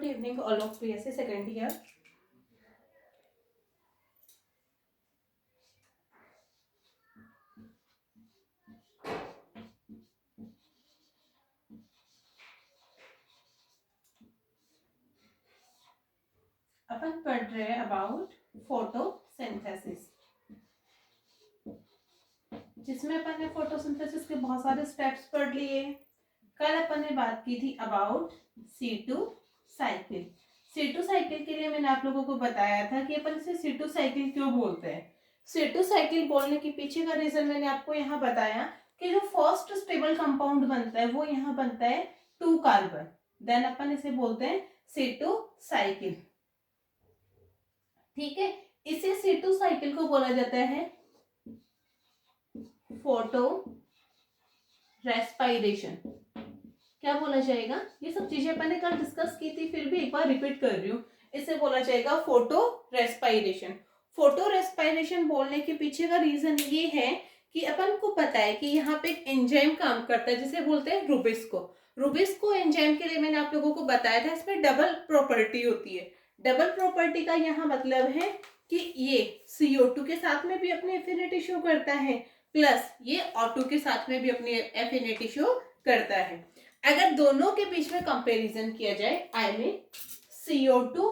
Good evening, all of BSc second year. अपन पढ़ रहे हैं अबाउट फोटोसिंथेसिस, जिसमें अपन ने फोटोसिंथेसिस के बहुत सारे स्टेप्स पढ़ लिए। कल अपन ने बात की थी about C2 cycle. C2 cycle के लिए मैंने आप लोगों को बताया था कि अपन इसे C2 साइकिल क्यों बोलते हैं। C2 साइकिल बोलने के पीछे का रीजन मैंने आपको यहाँ बताया कि जो फर्स्ट स्टेबल कंपाउंड बनता है वो यहाँ बनता है 2 कार्बन, देन अपन इसे बोलते हैं C2 साइकिल। ठीक है, इसे C2 साइकिल को बोला जाता है फोटो रेस्पायरेशन। क्या बोला जाएगा? ये सब चीजें अपन ने कल डिस्कस की थी, फिर भी एक बार रिपीट कर रही हूँ। इसे बोला जाएगा फोटो रेस्पायरेशन। फोटो रेस्पायरेशन बोलने के पीछे का रीजन ये है कि अपन को पता है कि यहाँ पे एक एंजाइम काम करता है जिसे बोलते हैं रुबिस्को। रुबिस्को एंजाइम के लिए मैंने आप लोगों को बताया था, इसमें डबल प्रॉपर्टी होती है। डबल प्रॉपर्टी का यहाँ मतलब है कि ये CO2 के साथ में भी अपनी एफिनिटी शो करता है, प्लस ये O2 के साथ में भी अपनी एफिनिटी शो करता है। अगर दोनों के बीच में कंपैरिजन किया जाए, I mean CO2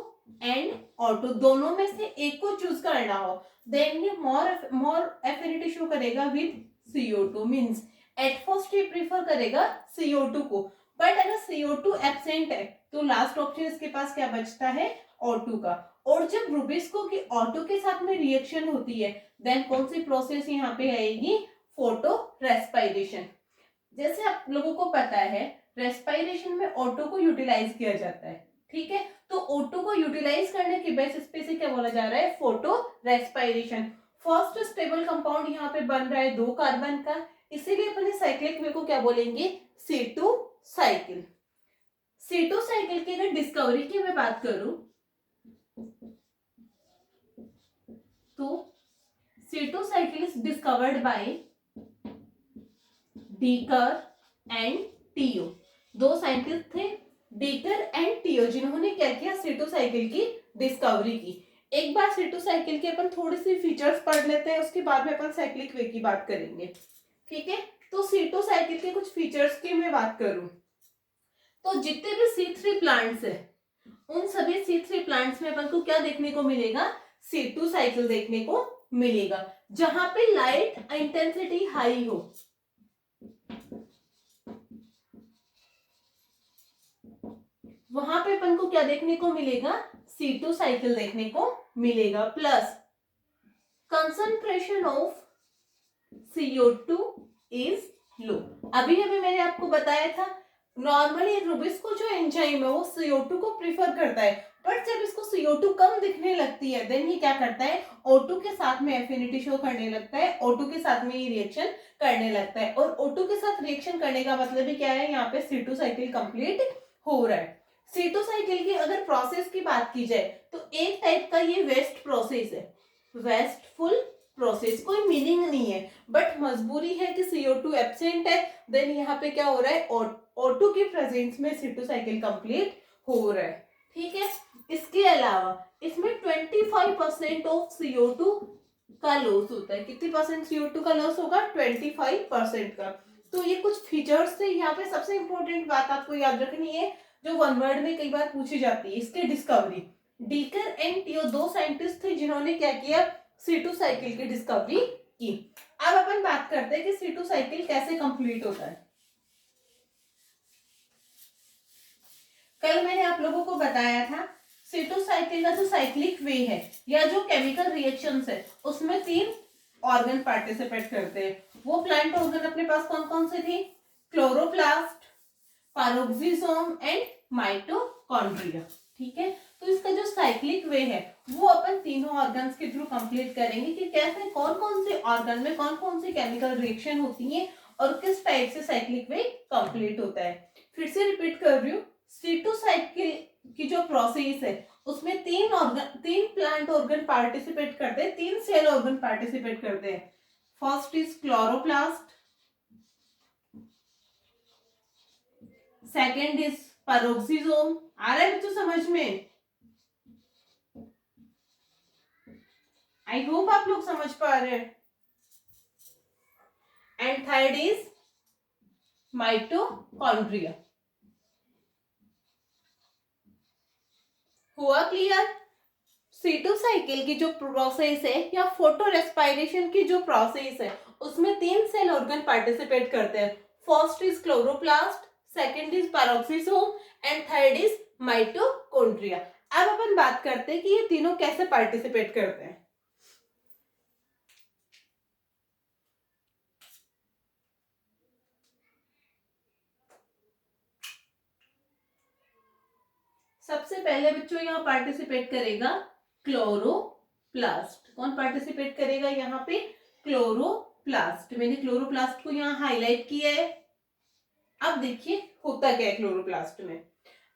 and O2, दोनों में से एक को चूज करना हो, देन ये मोर एफिनिटी शो करेगा with CO2, means at first ये प्रीफर करेगा CO2 को। बट अगर CO2 एब्सेंट है तो लास्ट ऑप्शन इसके पास क्या बचता है? O2 का। और जब रुबिस्को की O2 के साथ में रिएक्शन होती है, देन कौन सी प्रोसेस यहाँ पे आएगी? Photo respiration. जैसे आप लोगों को पता है रेस्पायरेशन में O2 को यूटिलाइज किया जाता है। ठीक है, तो O2 को यूटिलाइज करने के बेसिस पे से क्या बोला जा रहा है? Photo respiration. First stable compound यहाँ पे बन रहा है 2 कार्बन का, इसीलिए अपने साइक्लिक वे को क्या बोलेंगे? C2 cycle. C2 साइकिल की अगर डिस्कवरी की मैं बात करूं तो C2 cycle is discovered by Decker and T. 2 scientist थे, डीकर एंड टीओ, जिन्होंने क्या किया? C2 साइकिल की डिस्कवरी की। एक बार C2 साइकिल के अपन थोड़ी सी फीचर्स पढ़ लेते हैं, उसके बाद में अपन साइक्लिक वे की बात करेंगे। ठीक है, तो C2 साइकिल के कुछ फीचर्स की मैं बात करूं तो जितने भी C3 प्लांट्स है उन सभी C3 प्लांट्स में अपन को क्या देखने को मिलेगा? C2 साइकिल देखने को मिलेगा। जहां पे लाइट इंटेंसिटी हाई हो, वहां पे अपन को क्या देखने को मिलेगा? C2 साइकिल देखने को मिलेगा। Plus concentration of CO2 is low. अभी अभी मैंने आपको बताया था नॉर्मली रुबिस्को जो एंजाइम है वो CO2 को प्रीफर करता है, बट जब इसको CO2 कम दिखने लगती है देन ये क्या करता है? O2 के साथ में एफिनिटी शो करने लगता है, O2 के साथ में ये रिएक्शन करने लगता है। और O2 के साथ रिएक्शन करने का मतलब ही क्या है? यहाँ पे C2 साइकिल कंप्लीट हो रहा है। C2 साइकिल की अगर प्रोसेस की बात की जाए तो एक टाइप का ये वेस्ट प्रोसेस है, वेस्टफुल प्रोसेस। कोई मीनिंग नहीं है, बट मजबूरी है कि CO2 एब्सेंट है, देन यहाँ पे क्या हो रहा है? O2 की प्रेजेंस में C2 साइकिल कंप्लीट हो रहा है। ठीक है, इसके अलावा इसमें 25% ऑफ CO2 का लॉस होता है। कितनी परसेंट CO2 का लॉस होगा? 25% का। तो ये कुछ फीचर्स थे। यहाँ पे सबसे इंपॉर्टेंट बात आपको याद रखनी है जो वन वर्ड में कई बार पूछी जाती है, इसकी डिस्कवरी। डीकर एंड टीओ 2 साइंटिस्ट थे जिन्होंने क्या किया? C2 साइकिल की डिस्कवरी की। अब अपन बात करते हैं कि C2 साइकिल कैसे कंप्लीट होता है। कल मैंने आप लोगों को बताया था C2 साइकिल का जो साइक्लिक वे है या जो केमिकल रिएक्शंस है उसमें 3 ऑर्गन पार्टिसिपेट करते हैं। वो प्लांट ऑर्गन अपने पास कौन कौन से थे? Chloroplast, peroxisome and mitochondria. ठीक है, तो इसका जो साइक्लिक वे है वो अपन तीनों ऑर्गन्स के थ्रू कंप्लीट करेंगे कि कैसे कौन कौन से ऑर्गन में कौन कौन सी केमिकल रिएक्शन होती है और किस टाइप से साइक्लिक वे कंप्लीट होता है। फिर से रिपीट कर रही हूँ, C2 साइकिल की जो प्रोसेस है उसमें 3 प्लांट ऑर्गन पार्टिसिपेट करते हैं, 3 सेल ऑर्गन पार्टिसिपेट करते हैं। First is chloroplast, second is peroxisome. आ रहा है बच्चों समझ में? आई होप आप लोग समझ पा रहे हैं। And third is mitochondria. हुआ क्लियर? C2 साइकिल की जो प्रोसेस है या फोटो रेस्पायरेशन की जो प्रोसेस है उसमें 3 सेल ऑर्गन पार्टिसिपेट करते हैं। First is chloroplast, second is पैरोक्सिसोम and third is mitochondria. अब अपन बात करते हैं कि ये तीनों कैसे पार्टिसिपेट करते हैं। सबसे पहले बच्चों यहाँ पार्टिसिपेट करेगा क्लोरोप्लास्ट। कौन पार्टिसिपेट करेगा यहाँ पे? क्लोरोप्लास्ट। मैंने क्लोरोप्लास्ट को यहाँ हाईलाइट किया है। अब देखिए होता क्या है क्लोरोप्लास्ट में।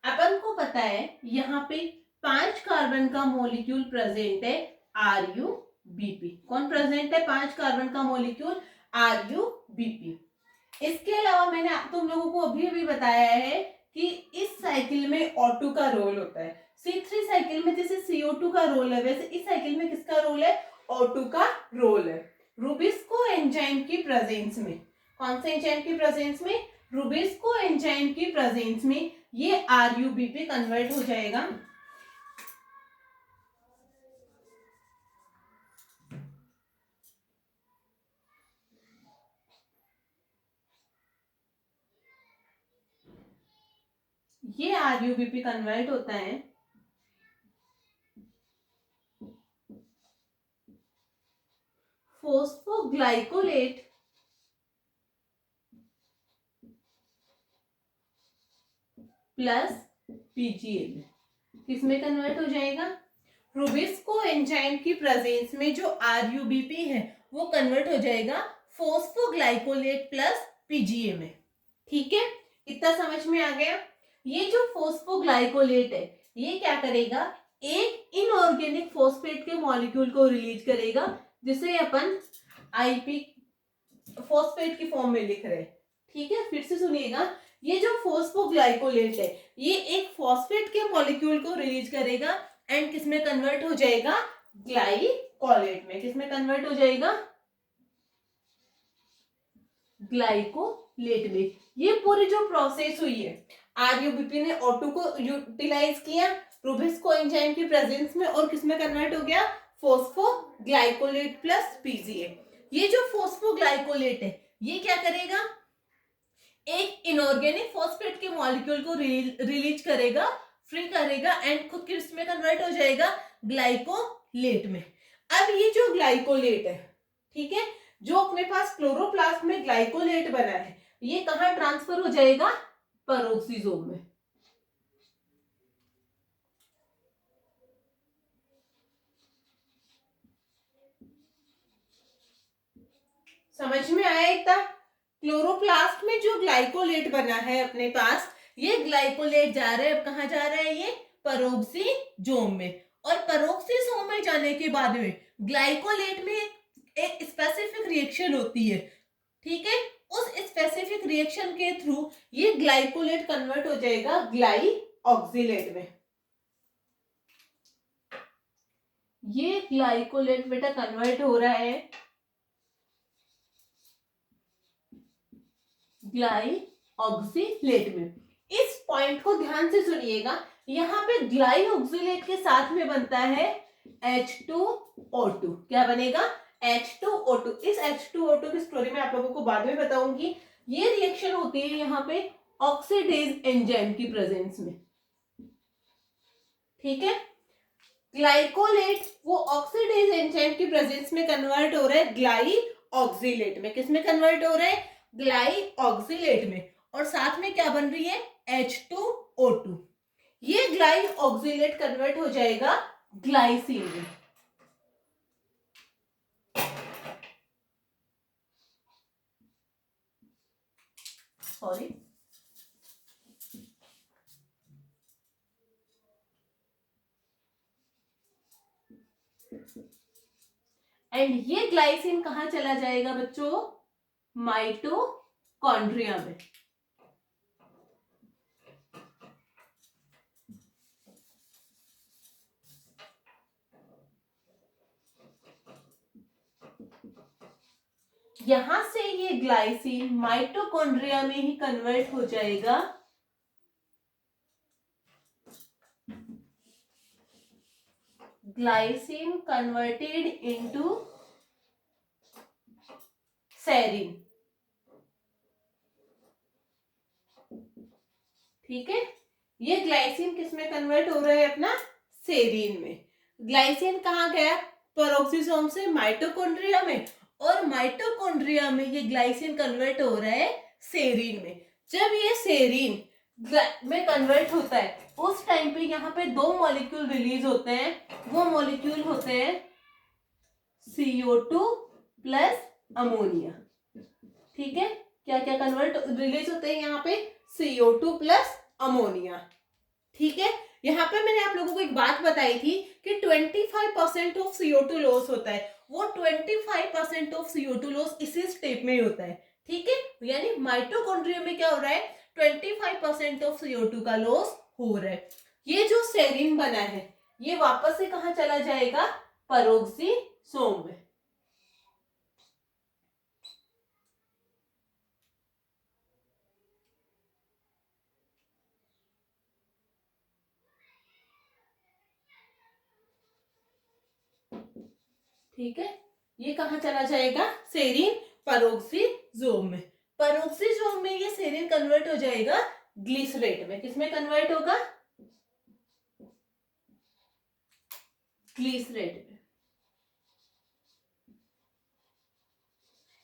अपन को पता है यहाँ पे 5 कार्बन का मॉलिक्यूल प्रेजेंट है, RuBp। कौन प्रेजेंट है? 5 कार्बन का मॉलिक्यूल RuBp। इसके अलावा मैंने तुम लोगों को अभी अभी बताया है कि इस साइकिल में O2 का रोल होता है। C3 साइकिल में जैसे CO2 का रोल है वैसे इस साइकिल में किसका रोल है? O2 का रोल है। रूबिस्को एंजाइम की प्रेजेंस में, कौन से एंजाइम की प्रेजेंस में? रूबिस्को एंजाइम की प्रेजेंस में ये RuBp कन्वर्ट हो जाएगा ये RuBp कन्वर्ट होता है फॉस्फोग्लाइकोलेट प्लस PGA में। किसमें कन्वर्ट हो जाएगा? रूबिस्को एंजाइम की प्रेजेंस में जो RuBp है वो कन्वर्ट हो जाएगा फॉस्फोग्लाइकोलेट प्लस PGA में। ठीक है, इतना समझ में आ गया। ये जो फॉस्फोग्लाइकोलेट है ये क्या करेगा? एक इनऑर्गेनिक फॉस्फेट के मॉलिक्यूल को रिलीज करेगा जिसे अपन IP फॉस्फेट की फॉर्म में लिख रहे हैं। ठीक है, फिर से सुनिएगा। ये जो फॉस्फोग्लाइकोलेट है ये एक फॉस्फेट के मॉलिक्यूल को रिलीज करेगा एंड किसमें कन्वर्ट हो जाएगा? ग्लाइकोलेट में। किसमें कन्वर्ट हो जाएगा? ग्लाइकोलेट में। ये पूरी जो प्रोसेस हुई है, RuBp ने O2 को यूटिलाइज किया रूबिस्को एंजाइम की प्रेजेंस में और किसमें कन्वर्ट हो गया? Phosphoglycolate plus PGA। ये जो फॉस्फोग्लाइकोलेट है ये क्या करेगा? एक इनऑर्गेनिक फॉस्फेट के मॉलिक्यूल को रिलीज करेगा, फ्री करेगा एंड खुद किसमें कन्वर्ट हो जाएगा? ग्लाइकोलेट में। अब ये जो ग्लाइकोलेट है, ठीक है, जो अपने पास क्लोरोप्लास्ट में ग्लाइकोलेट बना है ये कहां ट्रांसफर हो जाएगा? पैरोक्सिसोम में। समझ में आया इतना? क्लोरोप्लास्ट में जो ग्लाइकोलेट बना है अपने पास ये ग्लाइकोलेट जा रहा है, अब कहां जा रहा है? ये पैरोक्सिसोम में। और पैरोक्सिसोम में जाने के बाद में ग्लाइकोलेट में एक स्पेसिफिक रिएक्शन होती है, ठीक है, उस स्पेसिफिक रिएक्शन के थ्रू ये ग्लाइकोलेट कन्वर्ट हो जाएगा ग्लाइऑक्सिलेट में। ये ग्लाइकोलेट बेटा कन्वर्ट हो रहा है ग्लाइऑक्सिलेट में। इस पॉइंट को ध्यान से सुनिएगा। यहाँ पे ग्लाइऑक्सिलेट के साथ में बनता है H2O2। क्या बनेगा? H2O2। इस H2O2 की स्टोरी मैं आप लोगों को बाद में बताऊंगी। ये रिएक्शन होती है यहाँ पे ऑक्सीडेज एंजाइम की प्रेजेंस में। ठीक है, ग्लाइकोलेट वो ऑक्सीडेज एंजाइम की प्रेजेंस में कन्वर्ट हो रहा है ग्लाइऑक्सिलेट में। किसमें कन्वर्ट हो रहा है? ग्लाइऑक्सिलेट में। और साथ में क्या बन रही है? H2O2। ये ग्लाइऑक्सिलेट कन्वर्ट हो जाएगा ग्लाइसिन में। सॉरी, एंड ये ग्लाइसिन कहां चला जाएगा बच्चों? माइटोकॉन्ड्रिया में। यहां से ये ग्लाइसिन माइटोकॉन्ड्रिया में ही कन्वर्ट हो जाएगा ग्लाइसिन कन्वर्टेड इनटू सेरीन। ठीक है, ये ग्लाइसिन किस में कन्वर्ट हो रहा है अपना, सेरीन में। ग्लाइसिन कहाँ गया, पेरोक्सिसोम से माइटोकॉन्ड्रिया में, और माइटोकॉन्ड्रिया में ये ग्लाइसिन कन्वर्ट हो रहा है सेरीन में। जब ये सेरीन में कन्वर्ट होता है उस टाइम पे यहाँ पे दो मॉलिक्यूल रिलीज होते हैं, वो मॉलिक्यूल होते हैं CO2 प्लस अमोनिया। ठीक है, क्या क्या कन्वर्ट रिलीज होते हैं यहाँ पे, CO2 प्लस अमोनिया। ठीक है, यहाँ पे मैंने आप लोगों को एक बात बताई थी कि 25% ऑफ CO2 लॉस होता है, वो 25% ऑफ CO2 लॉस इसी स्टेप में ही होता है। ठीक है, यानी माइटोकॉन्ड्रिया में क्या हो रहा है, 25% ऑफ CO2 का लॉस हो रहा है। ये जो सेरीन बना है ये वापस से कहाँ चला जाएगा, पेरोक्सिसोम में। ठीक है, ये कहाँ चला जाएगा, सेरीन पेरोक्सिसोम में। पेरोक्सिसोम में ये सेरीन कन्वर्ट हो जाएगा ग्लिसरेट में। किसमें कन्वर्ट होगा, ग्लिसरेट में।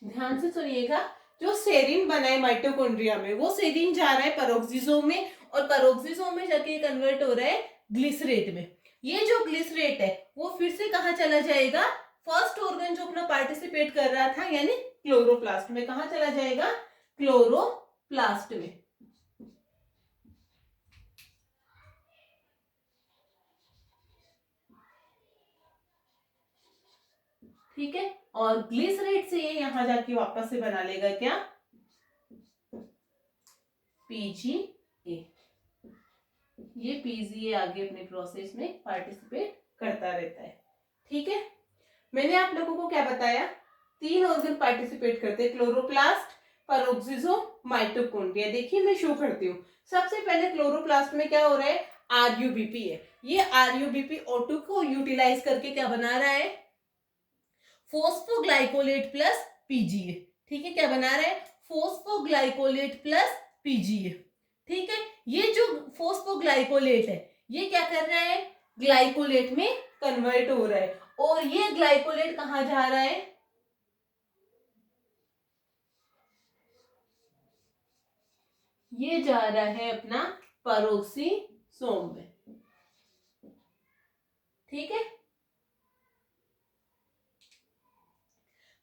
ध्यान से सुनिएगा, जो सेरीन बना है माइटोकॉन्ड्रिया में वो सेरीन जा रहा है पेरोक्सिसोम में, और पेरोक्सिसोम में जाके कन्वर्ट हो रहा है ग्लिसरेट में। ये जो ग्लिसरेट है वो फिर से कहाँ चला जाएगा, फर्स्ट ऑर्गन जो अपना पार्टिसिपेट कर रहा था यानी क्लोरोप्लास्ट में। कहाँ चला जाएगा, क्लोरोप्लास्ट में। ठीक है, और ग्लिसरेट से ये यहां जाके वापस से बना लेगा क्या, PGA। ये PGA आगे अपने प्रोसेस में पार्टिसिपेट करता रहता है। ठीक है, मैंने आप लोगों को क्या बताया, 3 ऑर्गन पार्टिसिपेट करते हैं, क्लोरोप्लास्ट, पेरोक्सिसोम, माइटोकॉन्ड्रिया। देखिए मैं शो करती हूँ। सबसे पहले क्लोरोप्लास्ट में क्या हो रहा है, RUBP है। ये RUBP O2 को यूटिलाइज करके क्या बना रहा है, फोस्फोग्लाइकोलेट प्लस PGA। ठीक है, क्या बना रहा है, फोस्फोग्लाइकोलेट प्लस PGA। ठीक है, ये जो फोस्फोग्लाइकोलेट है ये क्या कर रहा है, ग्लाइकोलेट में कन्वर्ट हो रहा है, और ये ग्लाइकोलेट कहाँ जा रहा है, ये जा रहा है अपना पेरोक्सिसोम में। ठीक है,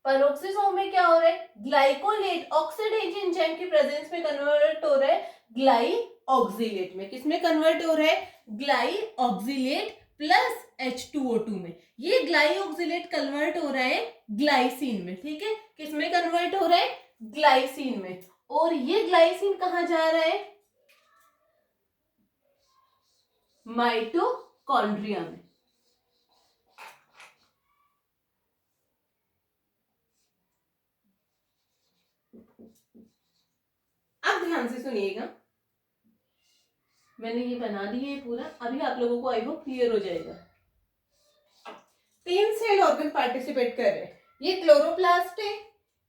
पेरोक्सिसोम में क्या हो रहा है, ग्लाइकोलेट ऑक्सीडेज एंजाइम की प्रेजेंस में कन्वर्ट हो रहा है ग्लाइऑक्सिलेट में। किसमें कन्वर्ट हो रहा है, ग्लाइऑक्सिलेट प्लस H2O2 में। ये ग्लाइऑक्सिलेट कन्वर्ट हो रहा है ग्लाइसिन में। ठीक है, किसमें कन्वर्ट हो रहा है, ग्लाइसिन में। और ये ग्लाइसिन कहाँ जा रहा है, माइटोकॉन्ड्रिया में। अब ध्यान से सुनिएगा, मैंने ये बना दी है पूरा, अभी आप लोगों को आई होप क्लियर हो जाएगा। 3 सेल ऑर्गन पार्टिसिपेट कर रहे हैं, ये क्लोरोप्लास्ट है,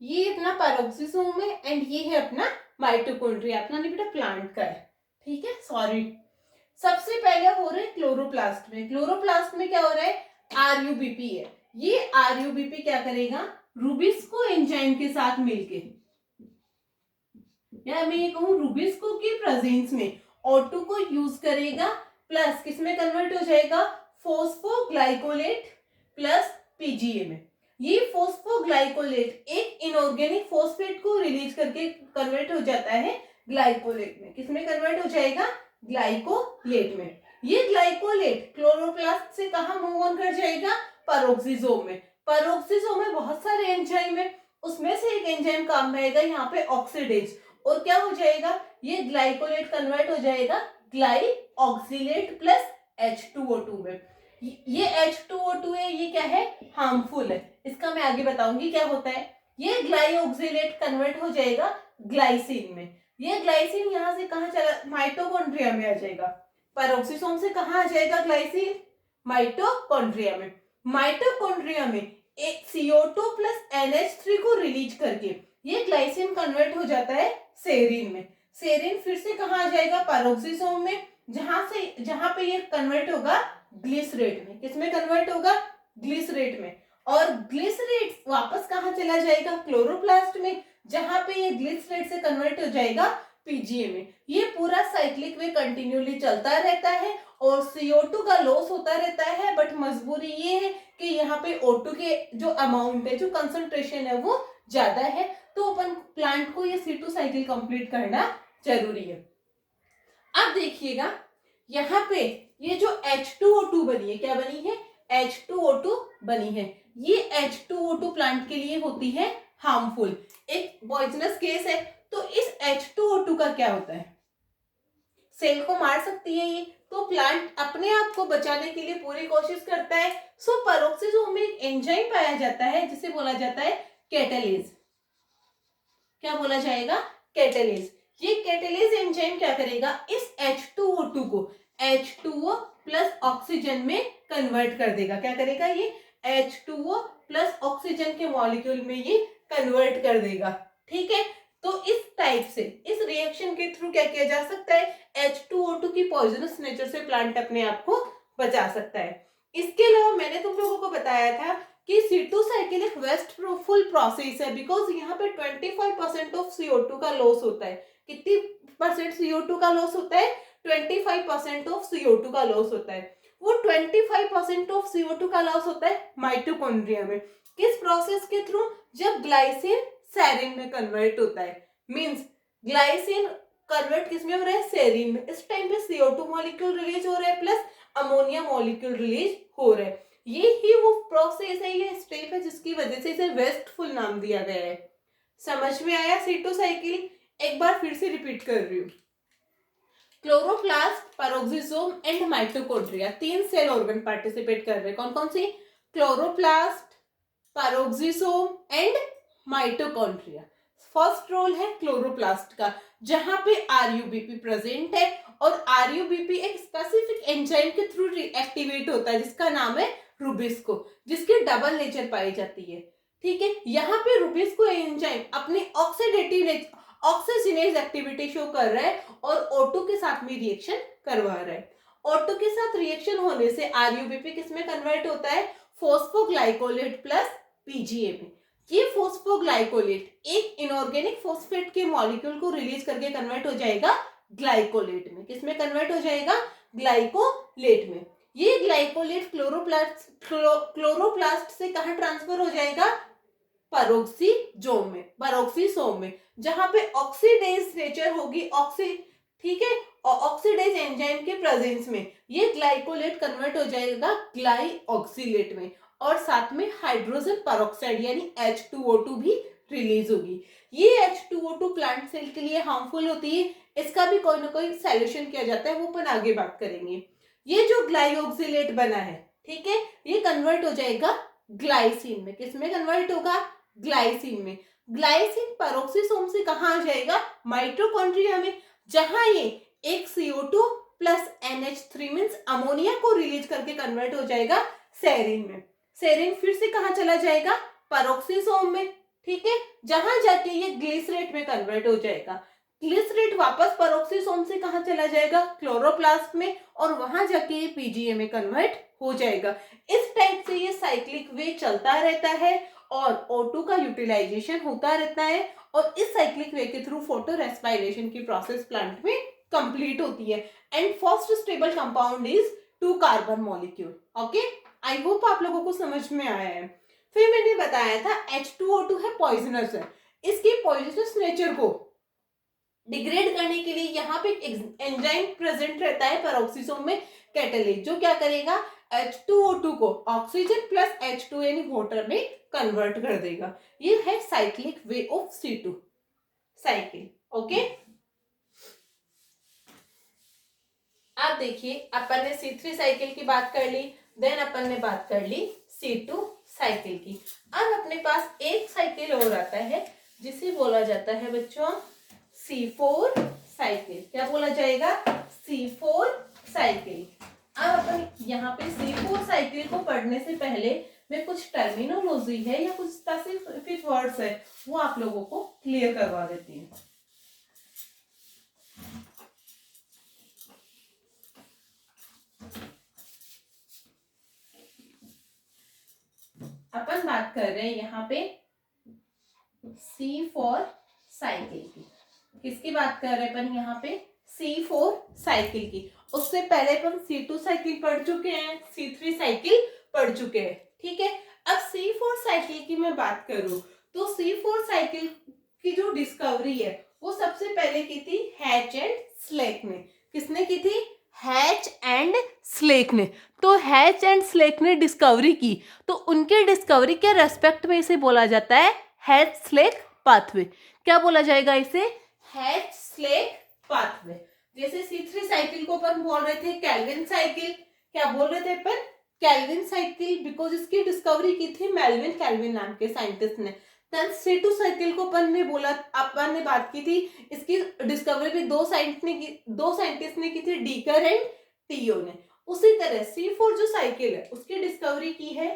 ये अपना पेरोक्सिसोम है, एंड ये है अपना माइटोकॉन्ड्रिया। अपना नहीं बेटा, प्लांट का है। ठीक है, सॉरी। सबसे पहले हो रहे क्लोरोप्लास्ट में। क्लोरोप्लास्ट में क्या हो रहा है, RUBP है। ये RUBP क्या करेगा, रूबिस्को एंजाइम के साथ मिलके, या मैं ये कहूं रूबिस्को की प्रेजेंस में O2 को यूज करेगा, प्लस किसमें कन्वर्ट हो जाएगा, फोस्फोग्लाइकोलेट प्लस PGA में। ये फोस्फोग्लाइकोलेट एक इनऑर्गेनिक फॉस्फेट को रिलीज करके कन्वर्ट हो जाता है ग्लाइकोलेट में। किसमें कन्वर्ट हो जाएगा, ग्लाइकोलेट में। ये ग्लाइकोलेट क्लोरोप्लास्ट से कहां मूव ऑन कर जाएगा, पेरोक्सिसोम में। पेरोक्सिसोम में बहुत सारे एंजाइम है, उसमें से एक एंजाइम काम में आएगा यहाँ पे ऑक्सीडेज, और क्या हो जाएगा, ये ग्लाइकोलेट कन्वर्ट हो जाएगा ग्लाइऑक्सिलेट प्लस H2O2 में। ये H2O2 है, ये क्या है, हार्मफुल है। इसका मैं आगे बताऊंगी क्या होता है। ये ग्लाइऑक्सिलेट कन्वर्ट हो जाएगा ग्लाइसिन में। ये ग्लाइसिन यहां से कहां चला, माइटोकॉन्ड्रिया में आ जाएगा। पैरोक्सिसोम से कहां आ जाएगा ग्लाइसिन, माइटोकॉन्ड्रिया में। माइटोकॉन्ड्रिया में एक CO2 प्लस NH3 को रिलीज करके ये ग्लाइसिन कन्वर्ट हो जाता है सेरीन में। सेरीन फिर से कहां आ जाएगा, पैरोक्सिसोम में, जहां पे ये कन्वर्ट होगा ग्लिसरेट में। किसमें कन्वर्ट होगा, ग्लिसरेट में। और ग्लिसरेट वापस कहां चला जाएगा, क्लोरोप्लास्ट में, जहां पे ये ग्लिसरेट से कन्वर्ट हो जाएगा PGA में। ये पूरा साइक्लिक वे कंटिन्यूली चलता रहता है और CO2 का लॉस होता रहता है। बट मजबूरी ये है कि यहाँ पे O2 के जो अमाउंट है, जो कंसंट्रेशन है वो ज्यादा है, तो अपन प्लांट को ये C2 साइकिल कंप्लीट करना जरूरी है। अब देखिएगा यहाँ पे ये जो H2O2 बनी है, क्या बनी है, H2O2 बनी है। ये H2O2 प्लांट के लिए होती है हार्मफुल, एक पॉइजनस केस है। तो इस H2O2 का क्या होता है, सेल को मार सकती है ये, तो प्लांट अपने आप को बचाने के लिए पूरी कोशिश करता है। सो पैरोक्सिसोम में एक एंजाइम पाया जाता है जिसे बोला जाता है कैटालेज। क्या बोला जाएगा, कैटालेज। ये कैटालेज एंजाइम क्या करेगा, इस H2O2 को H2O प्लस ऑक्सीजन में कन्वर्ट कर देगा। क्या करेगा, ये H2O प्लस ऑक्सीजन के मॉलिक्यूल में ये कन्वर्ट कर देगा। ठीक है, तो इस टाइप से, इस रिएक्शन के थ्रू क्या किया जा सकता है, H2O2 की पॉइजनस नेचर से प्लांट अपने आप को बचा सकता है। इसके अलावा मैंने तुम लोगों को बताया था कि C2 साइकिल एक वेस्टफुल प्रोसेस है, बिकॉज यहाँ पे 25% ऑफ CO2 का लॉस होता है। कितनी परसेंट CO2 का लॉस होता है, 25% ऑफ CO2 का लॉस होता है। वो 25% ऑफ CO2 का लॉस होता है माइटोकॉन्ड्रिया में। किस प्रोसेस के थ्रू, जब ग्लाइसिन सेरिन में कन्वर्ट होता है। मींस ग्लाइसिन कन्वर्ट किसमें हो रहा है, सेरिन में। इस टाइम पे CO2 मॉलिक्यूल रिलीज हो रहा है प्लस अमोनिया मॉलिक्यूल रिलीज हो रहा है। ये ही वो प्रोसेस है, ये स्टेप है जिसकी वजह से इसे वेस्टफुल नाम दिया गया है। समझ में आया C2 साइकिल, एक बार फिर से रिपीट कर रही हूँ। Chloroplast, peroxisome and mitochondria, 3 cell organ participate कर रहे हैं। कौन कौन सी, chloroplast, peroxisome and mitochondria. First role है क्लोरोप्लास्ट का, जहां पे RUBP प्रेजेंट है और RUBP एक स्पेसिफिक एंजाइम के थ्रू एक्टिवेट होता है जिसका नाम है रुबिस्को, जिसकी डबल नेचर पाई जाती है। ठीक है, यहाँ पे रुबिस्को एंजाइम अपनी ऑक्सीडेटिव ऑक्सीजनेज एक्टिविटी शो कर रहा है और O2 के साथ में रिएक्शन करवा रहा है। O2 के साथ रिएक्शन होने से RUBP किसमें कन्वर्ट होता है, फोस्फोग्लाइकोलेट प्लस PGA में। ये फोस्फोग्लाइकोलेट एक इनऑर्गेनिक फॉस्फेट के मॉलिक्यूल को रिलीज करके कन्वर्ट हो जाएगा ग्लाइकोलेट में। किसमें कन्वर्ट हो जाएगा, ग्लाइकोलेट में। ये ग्लाइकोलेट क्लोरोप्लास्ट से कहां ट्रांसफर हो जाएगा, पैरोक्सिसोम में, जहां पे ऑक्सीडेज नेचर होगी, ठीक है, और ऑक्सीडेज एंजाइम के प्रेजेंस में ये ग्लाइकोलेट कन्वर्ट हो जाएगा ग्लाइऑक्सिलेट में और साथ में हाइड्रोजन पेरोक्साइड यानी H2O2 भी रिलीज होगी। ये H2O2 प्लांट सेल के लिए हार्मफुल होती है, इसका भी कोई ना कोई सॉल्यूशन किया जाता है, वो अपन आगे बात करेंगे। ये जो ग्लाइऑक्सिलेट बना है, ठीक है, ये कन्वर्ट हो जाएगा ग्लाइसिन में। किसमें कन्वर्ट होगा, ग्लाइसिन में। ग्लाइसिन पैरोक्सिसोम से कहां आ जाएगा, माइटोकॉन्ड्रिया में, जहां ये एक CO2 plus NH3 means ammonia को रिलीज करके कन्वर्ट हो जाएगा सेरिन में। सेरिन फिर से कहां चला जाएगा, पैरोक्सिसोम में। ठीक है, जहां जाके ये ग्लिसरेट में कन्वर्ट हो जाएगा। ग्लिसरेट वापस पैरोक्सिसोम से कहां चला जाएगा, क्लोरोप्लास्ट में, और वहां जाके ये PGA में कन्वर्ट हो जाएगा। इस टाइप से ये साइक्लिक वे चलता रहता है और O2 का यूटिलाइजेशन होता रहता है और इस साइक्लिक वे के थ्रू फोटो रेस्पिरेशन की प्रोसेस प्लांट में कंप्लीट होती है। And first stable compound is 2 carbon molecule. Okay, I hope आप लोगों को समझ में आया है। फिर मैंने बताया था H2O2 है पॉइजनस है, इसकी पॉइजनस नेचर को डिग्रेड करने के लिए यहाँ पे एंजाइम प्रेजेंट रहता है पैरोक्सिसोम में, कैटालेज, जो क्या करेगा, H2O2 को ऑक्सीजन प्लस H2 यानी वाटर में कन्वर्ट कर देगा। ये है cyclic way of C2 cycle. Okay, आप देखिए अपन ने C3 साइकिल की बात कर ली, देन अपन ने बात कर ली C2 साइकिल की। अब अपने पास एक साइकिल और आता है जिसे बोला जाता है बच्चों C4 साइकिल। क्या बोला जाएगा? C4 cycle. अब अपन यहाँ पे C4 साइकिल को पढ़ने से पहले मैं कुछ टर्मिनोलॉजी है या कुछ स्पेसिफिक वर्ड्स है वो आप लोगों को क्लियर करवा देती हूँ। अपन बात कर रहे हैं यहाँ पे C4 साइकिल की। किसकी बात कर रहे हैं अपन यहाँ पे? C4 साइकिल की। उससे पहले अपन C2 साइकिल पढ़ चुके हैं, C3 साइकिल पढ़ चुके हैं, ठीक है। अब C4 साइकिल की मैं बात करूं तो C4 साइकिल की जो डिस्कवरी है वो सबसे पहले की थी हैच एंड स्लेक ने। किसने की थी? हैच एंड स्लेक ने। तो हैच एंड स्लेक ने डिस्कवरी की, तो उनके डिस्कवरी के रेस्पेक्ट में इसे बोला जाता है हैच स्लेक पाथवे। क्या बोला जाएगा इसे? Hatch Slack pathway. जैसे C3 साइकिल को अपन बोल रहे थे केल्विन साइकिल। क्या बोल रहे थे अपन? केल्विन साइकिल, बिकॉज इसकी डिस्कवरी की थी मेल्विन केल्विन नाम के साइंटिस्ट ने। देन C2 साइकिल को अपन ने बात की थी, इसकी डिस्कवरी भी दो साइंटिस्ट ने की थी, डीकर एंड टीओ ने। उसी तरह C4 जो साइकिल है उसकी डिस्कवरी की है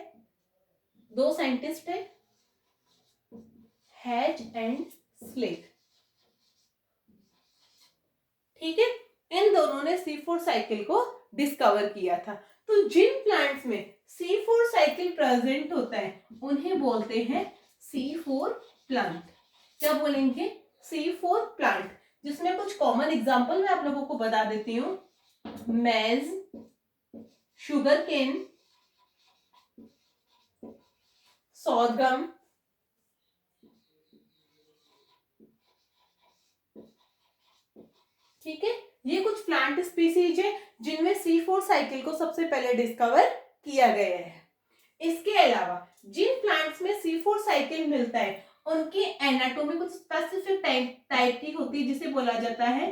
दो साइंटिस्ट है, हैच एंड स्लेक, ठीक है। इन दोनों ने C4 साइकिल को डिस्कवर किया था। तो जिन प्लांट्स में C4 साइकिल प्रेजेंट होता है उन्हें बोलते हैं C4 प्लांट। क्या बोलेंगे? C4 plant. जिसमें कुछ कॉमन एग्जांपल मैं आप लोगों को बता देती हूँ। मेज, शुगर केन, सॉरगम, ठीक है। ये कुछ प्लांट स्पीसीज है जिनमें C4 साइकिल को सबसे पहले डिस्कवर किया गया है। इसके अलावा जिन प्लांट्स में C4 साइकिल मिलता है उनकी एनाटॉमी कुछ स्पेसिफिक टाइप की होती है जिसे बोला जाता है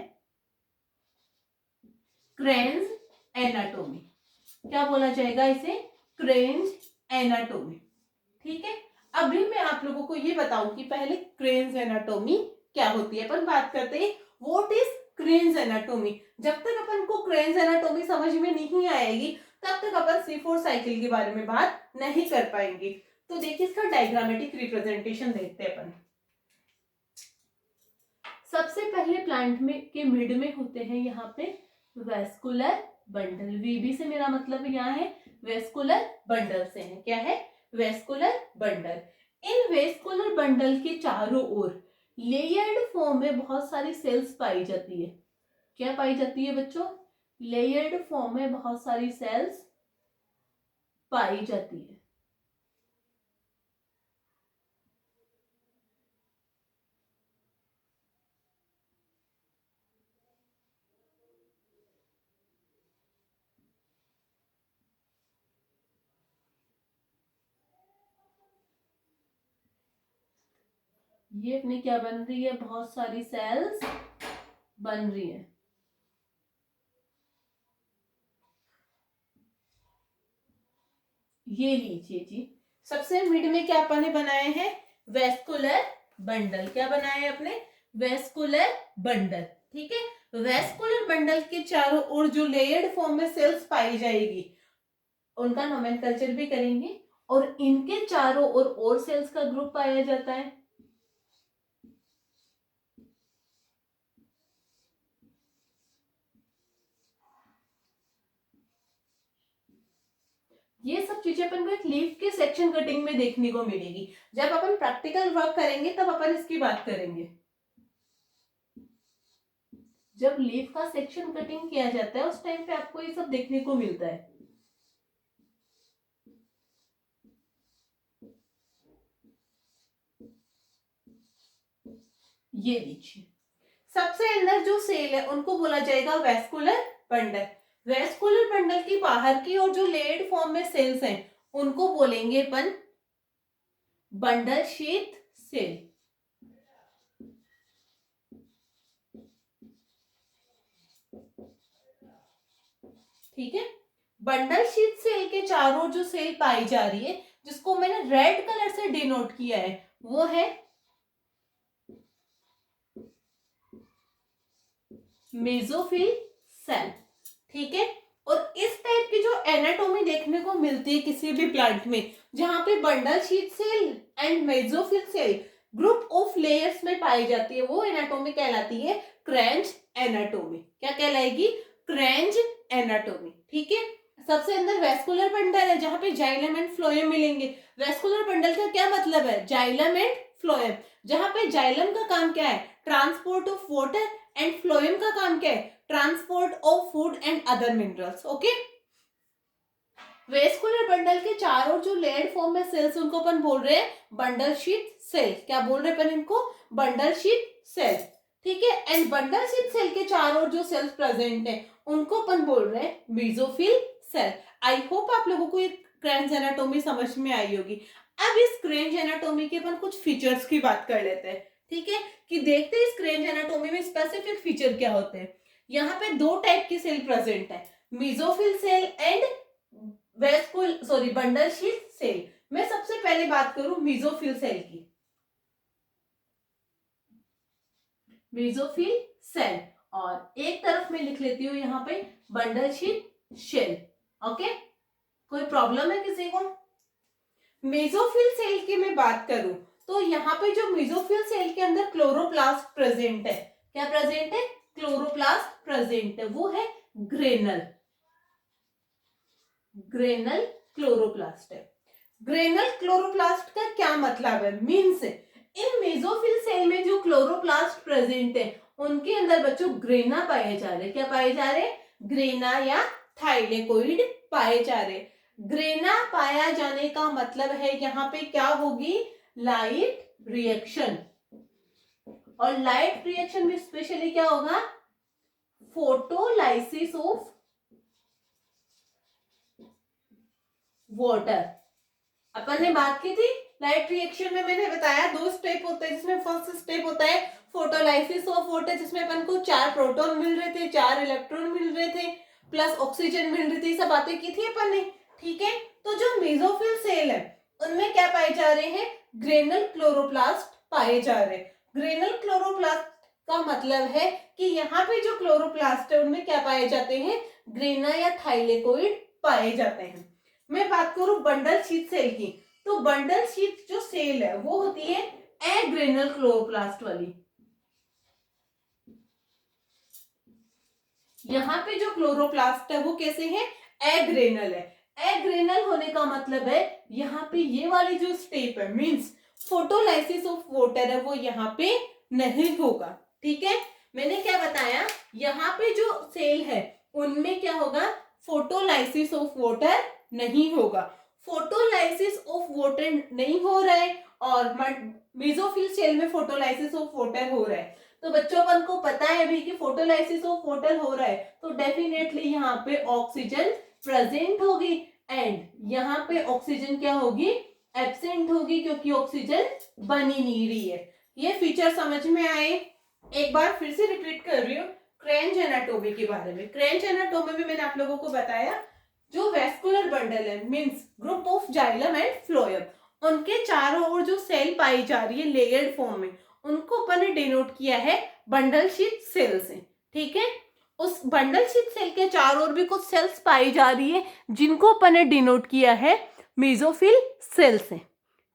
क्रेन्स एनाटॉमी। क्या बोला जाएगा इसे? क्रेन्स एनाटॉमी, ठीक है। अभी मैं आप लोगों को ये बताऊं कि पहले क्रेन्स एनाटॉमी क्या होती है। अपन बात करते हैं व्हाट इज क्रेन्स एनाटॉमी। जब तक अपन को क्रेन्स एनाटॉमी समझ में नहीं आएगी तब तक अपन C4 साइकिल के बारे में बात नहीं कर पाएंगे। तो देखिए इसका डायग्रामेटिक रिप्रेजेंटेशन देखते हैं अपन। सबसे पहले प्लांट में के मिड में होते हैं यहाँ पे वेस्कुलर बंडल। वीबी से मेरा मतलब यहाँ है वेस्कुलर बंडल से है। क्या है? Vascular bundle. इन वेस्कुलर बंडल के चारों ओर लेयर्ड फॉर्म में बहुत सारी सेल्स पाई जाती है। क्या पाई जाती है बच्चों? लेयर्ड फॉर्म में बहुत सारी सेल्स पाई जाती है। ये अपनी क्या बन रही है? बहुत सारी सेल्स बन रही है। ये लीजिए जी, सबसे मिड में क्या अपन ने बनाए हैं? Vascular bundle. क्या बनाए हैं अपने? वेस्कुलर बंडल, ठीक है। वेस्कुलर बंडल के चारों ओर जो लेयर्ड फॉर्म में सेल्स पाई जाएगी उनका नोमेनक्लेचर भी करेंगे, और इनके चारों ओर और सेल्स का ग्रुप पाया जाता है। ये सब चीजें अपन को एक लीफ के सेक्शन कटिंग में देखने को मिलेगी। जब अपन प्रैक्टिकल वर्क करेंगे तब अपन इसकी बात करेंगे। जब लीफ का सेक्शन कटिंग किया जाता है उस टाइम पे आपको ये सब देखने को मिलता है। ये लीजिए, सबसे अंदर जो सेल है उनको बोला जाएगा वेस्कुलर बंडल। वेस्कुलर बंडल की बाहर की और जो लेयर्ड फॉर्म में सेल्स हैं उनको बोलेंगे अपन बंडल शीथ सेल, ठीक है। बंडल शीट सेल के चारों जो सेल पाई जा रही है, जिसको मैंने रेड कलर से डिनोट किया है, वो है मेसोफिल सेल। ठीक है, और इस टाइप की जो एनाटॉमी देखने को मिलती है किसी भी प्लांट में, जहां पे bundle sheath cell and mesophyll cell group of layers में पाई जाती है, वो एनाटॉमी कहलाती है क्रेंच एनाटॉमी। क्या कहलाएगी? क्रेंच एनाटॉमी। ठीक है, सबसे अंदर वेस्कुलर बंडल है जहां पे जाइलम एंड फ्लोएम मिलेंगे। वेस्कुलर बंडल का क्या मतलब है? Xylem and phloem. जहां पे जाइलम का काम क्या है? Transport of water, and phloem का काम क्या है? Transport of food and other minerals. Okay, vascular bundle के चारों जो लेयर्ड फॉर्म में सेल्स, उनको अपन बोल रहे हैं बंडल शीट सेल। क्या बोल रहे हैं अपन इनको? Bundle sheath cell. ठीक है, एंड बंडल शीट सेल के चारों जो सेल्स प्रेजेंट है, उनको अपन बोल रहे हैं मेसोफिल सेल। आई होप आप लोगों को ये क्रेंच एनाटॉमी समझ में आई होगी। अब इस क्रेंच एनाटॉमी के अपन कुछ फीचर्स की बात कर लेते हैं। ठीक है, कि देखते हैं इस क्रेंच एनाटॉमी में स्पेसिफिक फीचर क्या होते हैं। यहाँ पे दो टाइप के सेल प्रेजेंट है, mesophyll cell and bundle sheath cell. मैं सबसे पहले बात करूं मेसोफिल सेल की। मेसोफिल सेल, और एक तरफ में लिख लेती हूँ यहाँ पे बंडल शीट शेल। ओके, कोई प्रॉब्लम है किसी को? मेसोफिल सेल की मैं बात करूं तो यहाँ पे जो मेसोफिल सेल के अंदर क्लोरोप्लास्ट प्रेजेंट है, क्या प्रेजेंट है? क्लोरोप्लास्ट प्रेजेंट है, वो है ग्रेनल। ग्रेनल क्लोरोप्लास्ट है। ग्रेनल क्लोरोप्लास्ट का क्या मतलब है? मीन्स इन मेसोफिल सेल में जो क्लोरोप्लास्ट प्रेजेंट है, उनके अंदर बच्चों ग्रेना पाए जा रहे। क्या पाए जा रहे? ग्रेना या थाइलेकोइड पाए जा रहे। ग्रेना पाया जाने का मतलब है यहाँ पे क्या होगी? Light reaction. और लाइट रिएक्शन में स्पेशली क्या होगा? Photolysis of water. अपन ने बात की थी लाइट रिएक्शन में, मैंने बताया दो स्टेप होते हैं, जिसमें फर्स्ट स्टेप होता है फोटोलाइसिस ऑफ वाटर, जिसमें अपन को 4 प्रोटॉन मिल रहे थे, 4 इलेक्ट्रॉन मिल रहे थे, प्लस ऑक्सीजन मिल रही थी। सब बातें की थी अपन ने। ठीक है, तो जो मेसोफिल सेल है, उनमें क्या पाए जा रहे हैं? ग्रेनल क्लोरोप्लास्ट पाए जा रहे हैं। ग्रेनल क्लोरोप्लास्ट का मतलब है कि यहाँ पे जो क्लोरोप्लास्ट है, उनमें क्या पाए जाते हैं? ग्रेना या थाइलेकोइड पाए जाते हैं। मैं बात करूं बंडल शीट सेल की, तो बंडल शीट जो सेल है वो होती है एग्रेनल क्लोरोप्लास्ट वाली। यहाँ पे जो क्लोरोप्लास्ट है वो कैसे है? एग्रेनल है। एग्रेनल होने का मतलब है यहाँ पे ये वाली जो स्टेप है, मींस फोटोलाइसिस ऑफ वाटर है, वो यहाँ पे नहीं होगा। ठीक है, मैंने क्या बताया? यहाँ पे जो सेल है उनमें क्या होगा? फोटोलाइसिस ऑफ वाटर नहीं होगा। फोटोलाइसिस ऑफ वाटर नहीं हो रहा है, और मेसोफिल सेल में फोटोलाइसिस ऑफ वाटर हो रहा है। तो बच्चों अपन को पता है अभी कि फोटोलाइसिस ऑफ वाटर हो रहा है, तो डेफिनेटली यहाँ पे ऑक्सीजन प्रेजेंट होगी, एंड यहाँ पे ऑक्सीजन क्या होगी? एब्सेंट होगी, क्योंकि ऑक्सीजन बन ही नहीं रही है। ये फीचर समझ में आए? एक बार फिर से रिपीट कर रही हूँ क्रेंच एनाटोमी के बारे में। क्रेंच एनाटोमी में मैंने आप लोगों को बताया जो वेस्कुलर बंडल है, means group of xylem and phloem, उनके चारों ओर जो सेल पाई जा रही है लेयर्ड फॉर्म में, उनको अपन ने डिनोट किया है बंडल शीट सेल से। ठीक है, उस बंडल शीट सेल के चारों ओर भी कुछ सेल्स पाई जा रही है, जिनको अपन ने डिनोट किया है मेसोफिल सेल से।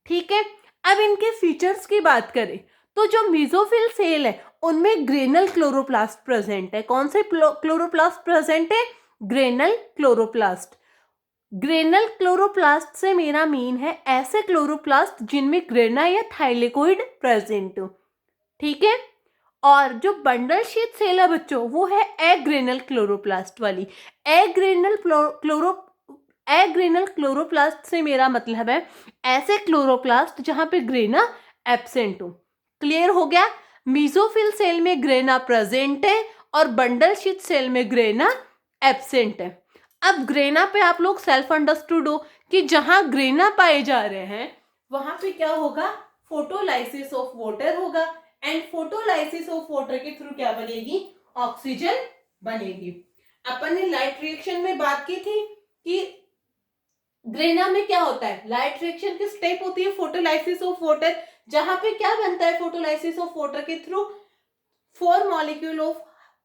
ठीक है, अब इनके फीचर्स की बात करें तो जो मेसोफिल सेल है उनमें ग्रेनल क्लोरोप्लास्ट प्रेजेंट है। कौन से क्लोरोप्लास्ट प्रेजेंट है? Granal chloroplast. ग्रेनल क्लोरोप्लास्ट से मेरा मीन है ऐसे क्लोरोप्लास्ट जिनमें ग्रेना या थाइलेकोइड प्रेजेंट हो। ठीक है, और जो बंडल शीट सेल है बच्चों, वो है एग्रेनल क्लोरोप्लास्ट वाली। एग्रेनल क्लोरोप्लास्ट से मेरा मतलब है ऐसे क्लोरोप्लास्ट जहां पे ग्रेना एब्सेंट हो। क्लियर हो गया? मेसोफिल सेल में ग्रेना प्रेजेंट है और बंडल शीट सेल में ग्रेना एब्सेंट है। अब ग्रेना पे आप लोग सेल्फ अंडरस्टूड हो कि जहां ग्रेना पाए जा रहे हैं वहां पे क्या होगा? फोटोलाइसिस ऑफ वाटर होगा, एंड फोटोलाइसिस ऑफ वाटर के थ्रू क्या बनेगी? ऑक्सीजन बनेगी। अपन ने लाइट रिएक्शन में बात की थी कि ग्रेना में क्या होता है, लाइट रिएक्शन की स्टेप होती है फोटोलाइसिस ऑफ वाटर, जहां पे क्या बनता है फोटोलाइसिस ऑफ वाटर के through 4 molecule of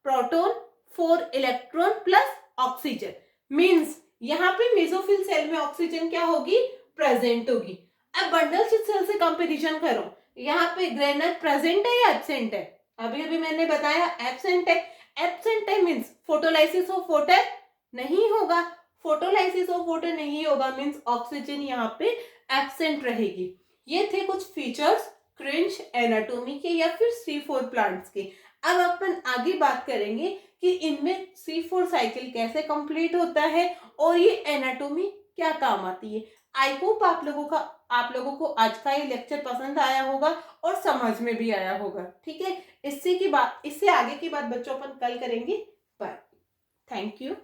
proton 4 electron plus oxygen. Means यहाँ पे मेसोफिल सेल में ऑक्सीजन क्या होगी, प्रेजेंट होगी। अब बंडल स्टिच सेल से कंपैरिजन करो, यहाँ पे ग्रेनर प्रेजेंट है या एब्सेंट है, अभी अभी मैंने बताया एब्सेंट है। एब्सेंट है मींस फोटोलाइसिस ऑफ वाटर नहीं होगा, फोटोलाइसिस ऑफ वाटर नहीं होगा मींस ऑक्सीजन यहाँ पे एब्सेंट रहेगी। ये थे कुछ फीचर्स क्रिंच एनाटोमी के या फिर C4 प्लांट्स के। अब अपन आगे बात करेंगे कि इनमें C4 साइकिल कैसे कंप्लीट होता है और ये एनाटोमी क्या काम आती है। आई होप आप लोगों को आज का ये लेक्चर पसंद आया होगा और समझ में भी आया होगा। ठीक है, इससे आगे की बात बच्चों अपन कल करेंगे। Bye, thank you.